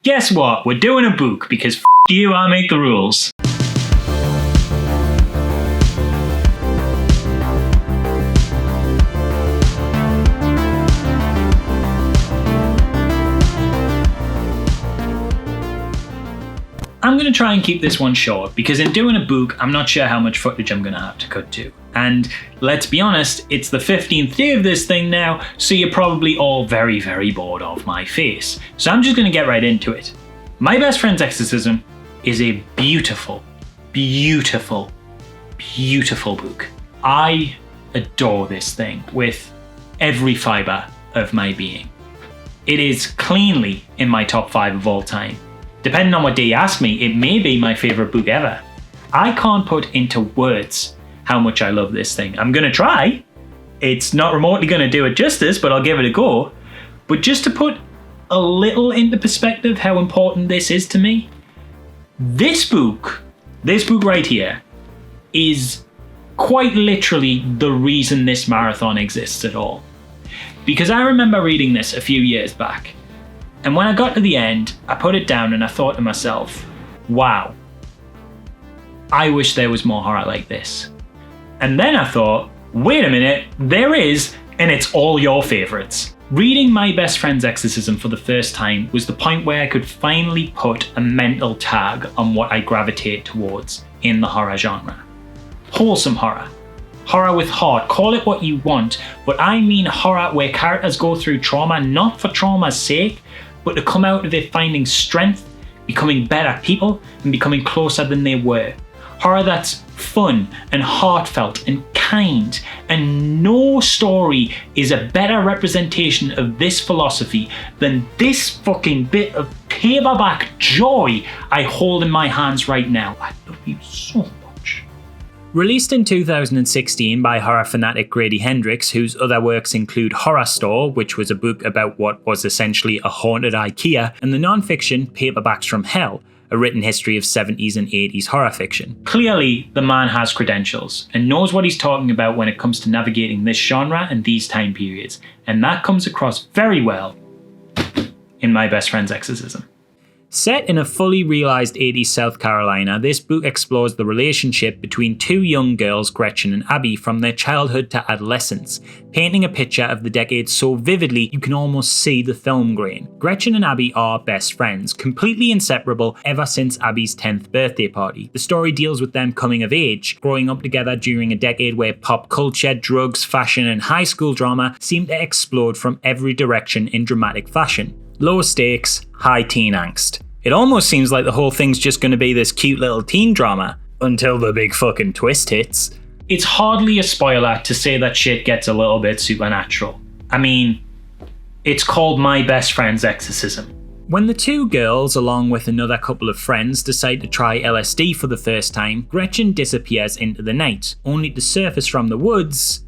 guess what? We're doing a book because you, I make the rules. I'm going to try and keep this one short because in doing a book, I'm not sure how much footage I'm going to have to cut to. And let's be honest, it's the 15th day of this thing now, so you're probably all very, very bored of my face. So I'm just going to get right into it. My Best Friend's Exorcism is a beautiful, beautiful, beautiful book. I adore this thing with every fibre of my being. It is cleanly in my top 5 of all time. Depending on what day you ask me, it may be my favourite book ever. I can't put into words how much I love this thing. I'm going to try. It's not remotely going to do it justice, but I'll give it a go. But just to put a little into perspective how important this is to me, this book right here, is quite literally the reason this marathon exists at all. Because I remember reading this a few years back. And when I got to the end, I put it down and I thought to myself, wow, I wish there was more horror like this. And then I thought, wait a minute, there is, and it's all your favourites. Reading My Best Friend's Exorcism for the first time was the point where I could finally put a mental tag on what I gravitate towards in the horror genre. Wholesome horror. Horror with heart, call it what you want, but I mean horror where characters go through trauma not for trauma's sake, but to come out of it finding strength, becoming better people, and becoming closer than they were. Horror that's fun and heartfelt and kind, and no story is a better representation of this philosophy than this fucking bit of paperback joy I hold in my hands right now. I love you so much. Released in 2016 by horror fanatic Grady Hendrix, whose other works include Horror Store, which was a book about what was essentially a haunted IKEA, and the non-fiction Paperbacks from Hell, a written history of 70s and 80s horror fiction. Clearly, the man has credentials and knows what he's talking about when it comes to navigating this genre and these time periods, and that comes across very well in My Best Friend's Exorcism. Set in a fully realised 80s South Carolina, this book explores the relationship between two young girls, Gretchen and Abby, from their childhood to adolescence, painting a picture of the decade so vividly you can almost see the film grain. Gretchen and Abby are best friends, completely inseparable ever since Abby's 10th birthday party. The story deals with them coming of age, growing up together during a decade where pop culture, drugs, fashion and high school drama seem to explode from every direction in dramatic fashion. Low stakes, high teen angst. It almost seems like the whole thing's just going to be this cute little teen drama, until the big fucking twist hits. It's hardly a spoiler to say that shit gets a little bit supernatural. I mean, it's called My Best Friend's Exorcism. When the two girls, along with another couple of friends, decide to try LSD for the first time, Gretchen disappears into the night, only to surface from the woods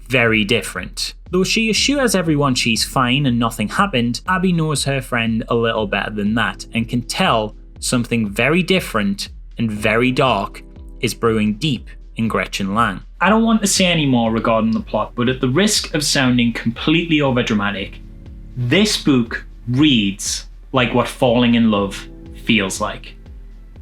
very different. Though she assures everyone she's fine and nothing happened, Abby knows her friend a little better than that and can tell something very different and very dark is brewing deep in Gretchen Lang. I don't want to say any more regarding the plot, but at the risk of sounding completely overdramatic, this book reads like what falling in love feels like.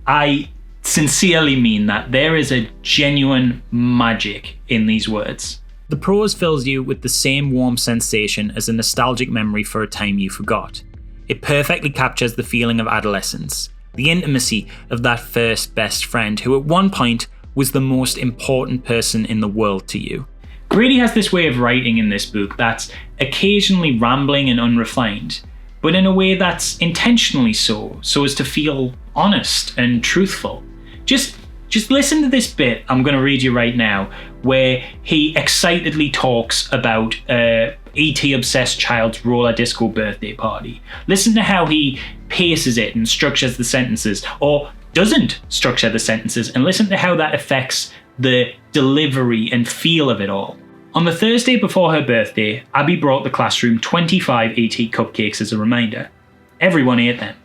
I sincerely mean that. There is a genuine magic in these words. The prose fills you with the same warm sensation as a nostalgic memory for a time you forgot. It perfectly captures the feeling of adolescence, the intimacy of that first best friend who at one point was the most important person in the world to you. Grady has this way of writing in this book that's occasionally rambling and unrefined, but in a way that's intentionally so as to feel honest and truthful. Just listen to this bit I'm going to read you right now, where he excitedly talks about ET-obsessed child's roller disco birthday party. Listen to how he paces it and structures the sentences, or doesn't structure the sentences, and listen to how that affects the delivery and feel of it all. On the Thursday before her birthday, Abby brought the classroom 25 ET cupcakes as a reminder. Everyone ate them,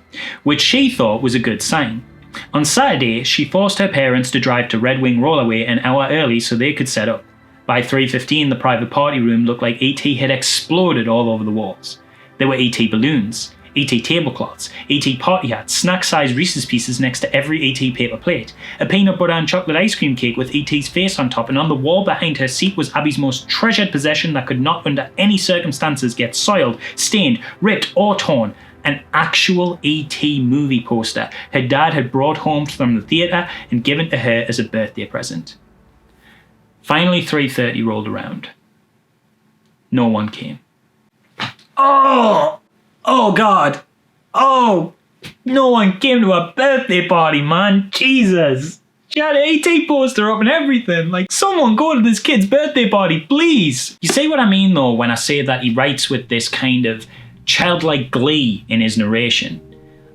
which she thought was a good sign. On Saturday, she forced her parents to drive to Red Wing Rollerway an hour early so they could set up. By 3:15, the private party room looked like ET had exploded all over the walls. There were ET balloons, ET tablecloths, ET party hats, snack-sized Reese's Pieces next to every ET paper plate, a peanut butter and chocolate ice cream cake with ET's face on top, and on the wall behind her seat was Abby's most treasured possession that could not under any circumstances get soiled, stained, ripped or torn. An actual ET movie poster her dad had brought home from the theatre and given to her as a birthday present. Finally 3:30 rolled around. No one came. Oh God. Oh, no one came to her birthday party, man. Jesus. She had an ET poster up and everything. Like, someone go to this kid's birthday party, please. You see what I mean, though, when I say that he writes with this kind of childlike glee in his narration.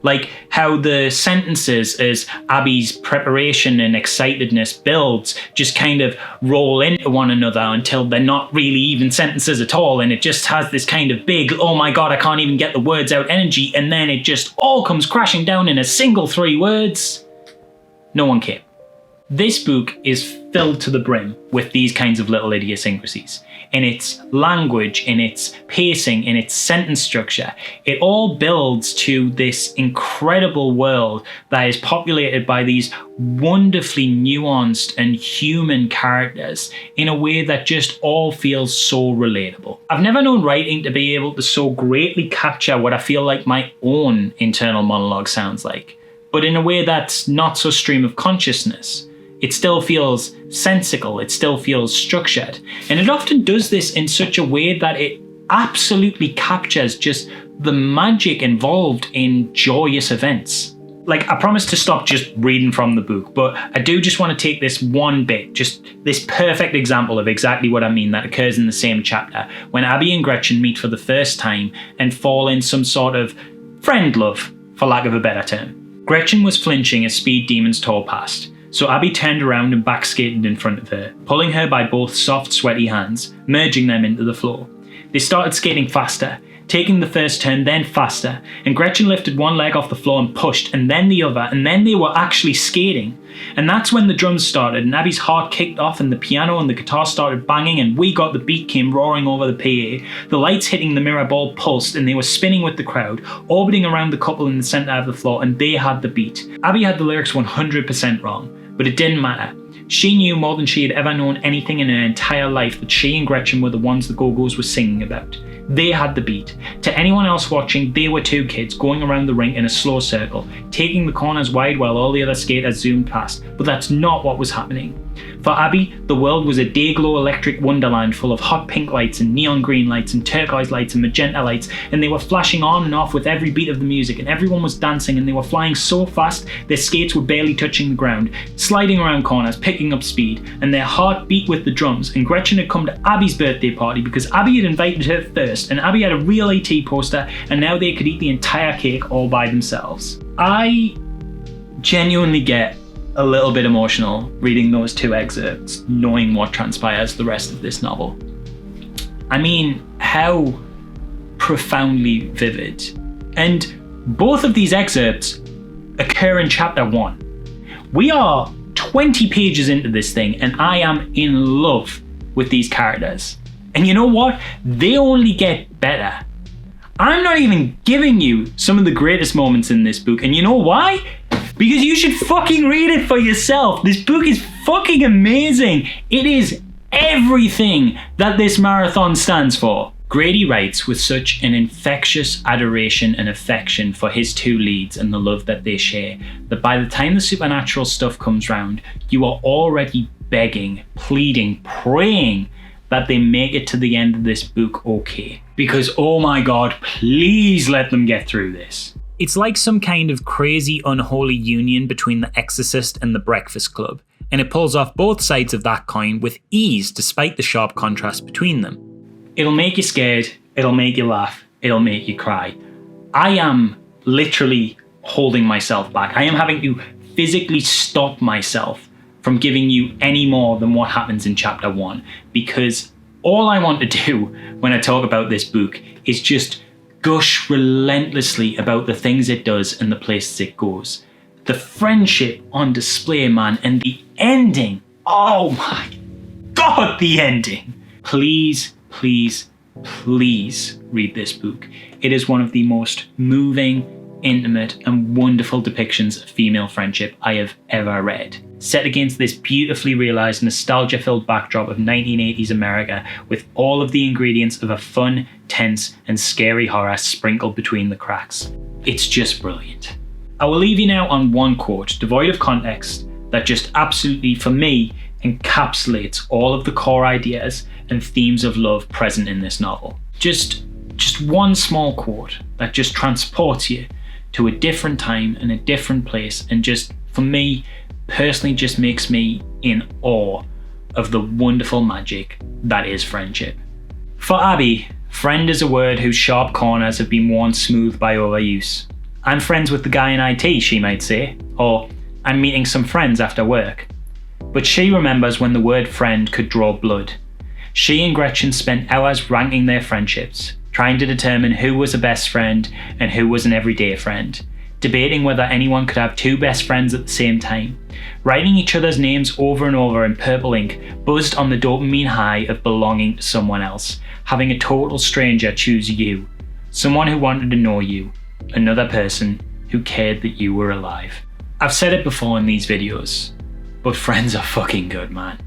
Like how the sentences as Abby's preparation and excitedness builds just kind of roll into one another until they're not really even sentences at all, and it just has this kind of big, oh my god, I can't even get the words out energy, and then it just all comes crashing down in a single 3 words. No one came. This book is filled to the brim with these kinds of little idiosyncrasies. In its language, in its pacing, in its sentence structure, it all builds to this incredible world that is populated by these wonderfully nuanced and human characters in a way that just all feels so relatable. I've never known writing to be able to so greatly capture what I feel like my own internal monologue sounds like, but in a way that's not so stream of consciousness. It still feels sensical, it still feels structured. And it often does this in such a way that it absolutely captures just the magic involved in joyous events. Like, I promise to stop just reading from the book, but I do just want to take this one bit, just this perfect example of exactly what I mean that occurs in the same chapter, when Abby and Gretchen meet for the first time and fall in some sort of friend love, for lack of a better term. Gretchen was flinching as speed demons tore past. So Abby turned around and backskated in front of her, pulling her by both soft, sweaty hands, merging them into the floor. They started skating faster, taking the first turn, then faster, and Gretchen lifted one leg off the floor and pushed, and then the other, and then they were actually skating. And that's when the drums started, and Abby's heart kicked off, and the piano and the guitar started banging, and We Got the Beat came roaring over the PA. The lights hitting the mirror ball pulsed, and they were spinning with the crowd, orbiting around the couple in the center of the floor, and they had the beat. Abby had the lyrics 100% wrong. But it didn't matter. She knew more than she had ever known anything in her entire life that she and Gretchen were the ones the Go-Go's were singing about. They had the beat. To anyone else watching, they were 2 kids going around the rink in a slow circle, taking the corners wide while all the other skaters zoomed past. But that's not what was happening. For Abby, the world was a day-glow electric wonderland full of hot pink lights and neon green lights and turquoise lights and magenta lights, and they were flashing on and off with every beat of the music, and everyone was dancing, and they were flying so fast their skates were barely touching the ground, sliding around corners, picking up speed, and their heart beat with the drums. And Gretchen had come to Abby's birthday party because Abby had invited her first, and Abby had a real AT poster, and now they could eat the entire cake all by themselves. I genuinely get a little bit emotional reading those 2 excerpts, knowing what transpires the rest of this novel. I mean, how profoundly vivid. And both of these excerpts occur in chapter 1. We are 20 pages into this thing, and I am in love with these characters. And you know what? They only get better. I'm not even giving you some of the greatest moments in this book, and you know why? Because you should fucking read it for yourself. This book is fucking amazing. It is everything that this marathon stands for. Grady writes with such an infectious adoration and affection for his 2 leads and the love that they share, that by the time the supernatural stuff comes round, you are already begging, pleading, praying that they make it to the end of this book okay. Because oh my god, please let them get through this. It's like some kind of crazy unholy union between The Exorcist and The Breakfast Club, and it pulls off both sides of that coin with ease despite the sharp contrast between them. It'll make you scared, it'll make you laugh, it'll make you cry. I am literally holding myself back. I am having to physically stop myself from giving you any more than what happens in chapter 1, because all I want to do when I talk about this book is just gush relentlessly about the things it does and the places it goes. The friendship on display, man, and the ending. Oh my god, the ending. Please, please, please read this book. it is one of the most moving, intimate, and wonderful depictions of female friendship I have ever read. Set against this beautifully realised, nostalgia-filled backdrop of 1980s America, with all of the ingredients of a fun, tense, and scary horror sprinkled between the cracks. It's just brilliant. I will leave you now on one quote, devoid of context, that just absolutely, for me, encapsulates all of the core ideas and themes of love present in this novel. Just one small quote that just transports you to a different time and a different place, and just, for me, personally just makes me in awe of the wonderful magic that is friendship. For Abby, friend is a word whose sharp corners have been worn smooth by overuse. I'm friends with the guy in IT, she might say, or I'm meeting some friends after work. But she remembers when the word friend could draw blood. She and Gretchen spent hours ranking their friendships, trying to determine who was a best friend and who was an everyday friend, debating whether anyone could have two best friends at the same time, writing each other's names over and over in purple ink, buzzed on the dopamine high of belonging to someone else, having a total stranger choose you, someone who wanted to know you, another person who cared that you were alive. I've said it before in these videos, but friends are fucking good, man.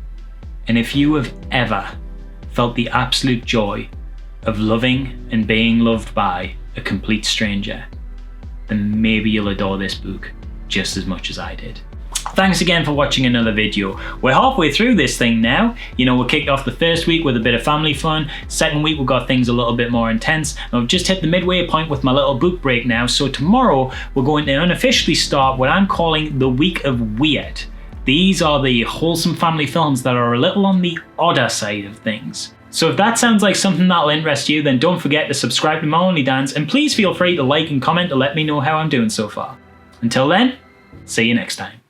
And if you have ever felt the absolute joy of loving and being loved by a complete stranger, then maybe you'll adore this book just as much as I did. Thanks again for watching another video. We're halfway through this thing now. You know, we kicked off the first week with a bit of family fun. Second week we got things a little bit more intense. And I've just hit the midway point with my little book break now. So tomorrow we're going to unofficially start what I'm calling the week of weird. These are the wholesome family films that are a little on the odder side of things. So if that sounds like something that'll interest you, then don't forget to subscribe to my OnlyDans, and please feel free to like and comment to let me know how I'm doing so far. Until then, see you next time.